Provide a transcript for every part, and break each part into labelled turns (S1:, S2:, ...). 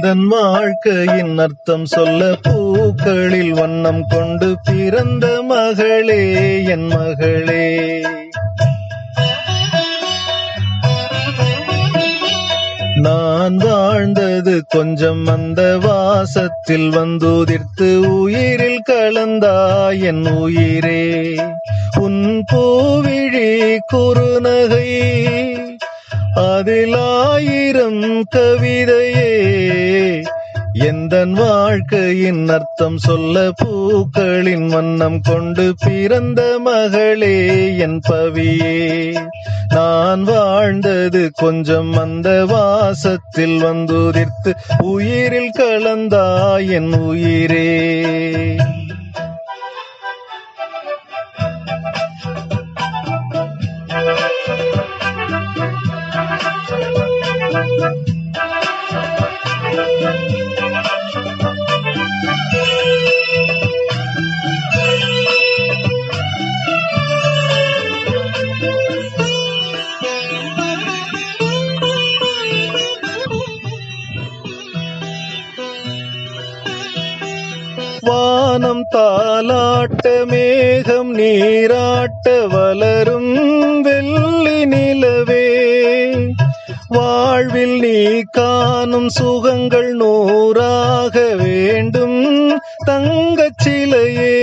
S1: எந்தன் வாழ்க்கையின் அர்த்தம் சொல்ல பூக்களில் வண்ணம் கொண்டு பிறந்த மகளே என் மகளே. நான் வாழ்ந்தது கொஞ்சம் அந்த வாசத்தில் வந்துதிர்த்து உயிரில் கலந்தாய் என் உயிரே. உன் பூவிழி குறுநகை அதில் 1000 கவிதையே. எந்தன் வாழ்க்கையின் அர்த்தம் சொல்ல பூக்களின் வண்ணம் கொண்டு பிறந்த மகளே என் பவியே. நான் வாழ்ந்தது கொஞ்சம் அந்த வாசத்தில் வந்துதிர்த்து உயிரில் கலந்தாய் என் உயிரே. வானம் தாலாட்ட மேகம் நீராட்ட வளரும் வெள்ளி நிலவே. வாழ்வில் நீ காணும் சுகங்கள் 100ஆக வேண்டும் தங்கச் சிலையே.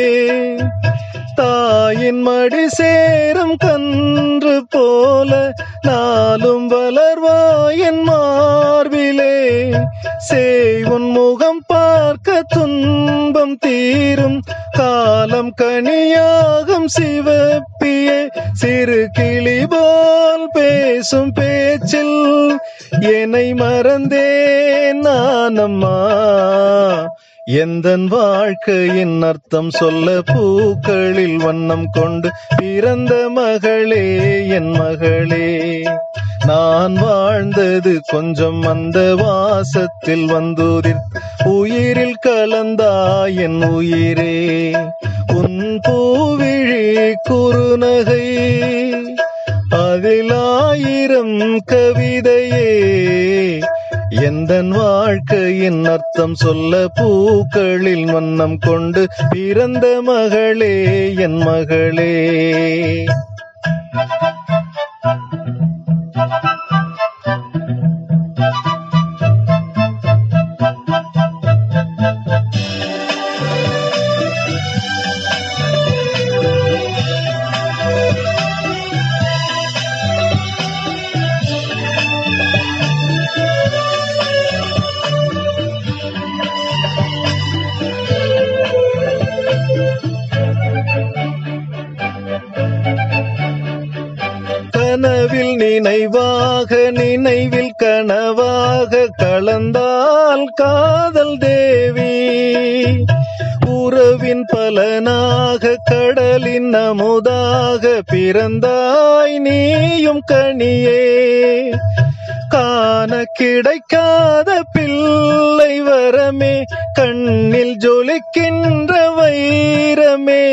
S1: தாயின் மடி சேரும் கன்று போல நாளும் வளர்வாயின் மார்பிலே. சேவுன் முகம் பார்க்க துன்பம் தீரும் காலம் கனியாகும் சிவப்பியே. சிறு கிளி போல் பேசும் பேச்சில் என்னை மறந்தேன் நானம்மா. எந்தன் வாழ்க்கையின் அர்த்தம் சொல்ல பூக்களில் வண்ணம் கொண்டு பிறந்த மகளே என் மகளே. நான் வாழ்ந்தது கொஞ்சம் அந்த வாசத்தில் வந்துதிர்த்து உயிரில் கலந்தாய் என் உயிரே. உன் பூவிழி குறுநகை அதில் 1000 கவிதையே. எந்தன் வாழ்க்கையின் அர்த்தம் சொல்ல பூக்களில் வண்ணம் கொண்டு பிறந்த மகளே என் மகளே. கனவில் நினைவாக நினைவில் கனவாக கலந்தால் காதல் தேவி. உறவின் பலனாக கடலின் அமுதாக பிறந்தாய் நீயும் கனியே. காண கிடைக்காத பிள்ளை வரமே கண்ணில் ஜொலிக்கின்ற வைரமே.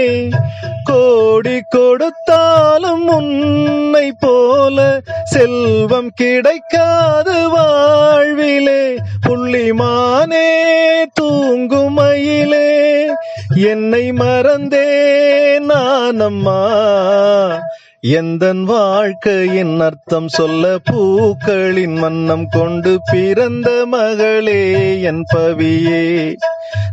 S1: கோடி கொடுத்தாலும் உன்னை போல செல்வம் கிடைக்காது வாழ்விலே. புள்ளிமானே தூங்குமயிலே என்னை மறந்தேன் நானம்மா. எந்தன் வாழ்க்கையின் அர்த்தம் சொல்ல பூக்களின் வண்ணம் கொண்டு பிறந்த மகளே என் பவியே.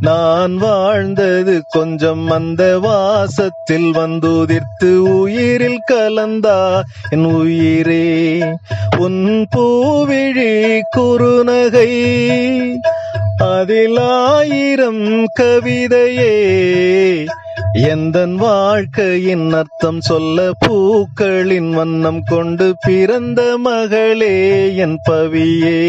S1: நான் வாழ்ந்தது கொஞ்சம் அந்த வாசத்தில் வந்துதிர்த்து உயிரில் கலந்தா என் உயிரே. உன் பூவிழி குறுநகை அதில் 1000 கவிதையே. எந்தன் வாழ்க்கையின் அர்த்தம் சொல்ல பூக்களின் வண்ணம் கொண்டு பிறந்த மகளே என் பவியே.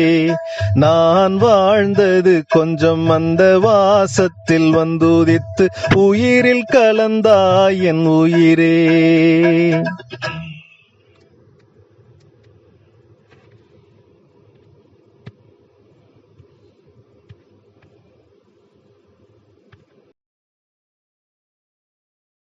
S1: நான் வாழ்ந்தது கொஞ்சம் அந்த வாசத்தில் வந்துதிர்த்து உயிரில் கலந்தாய் என் உயிரே.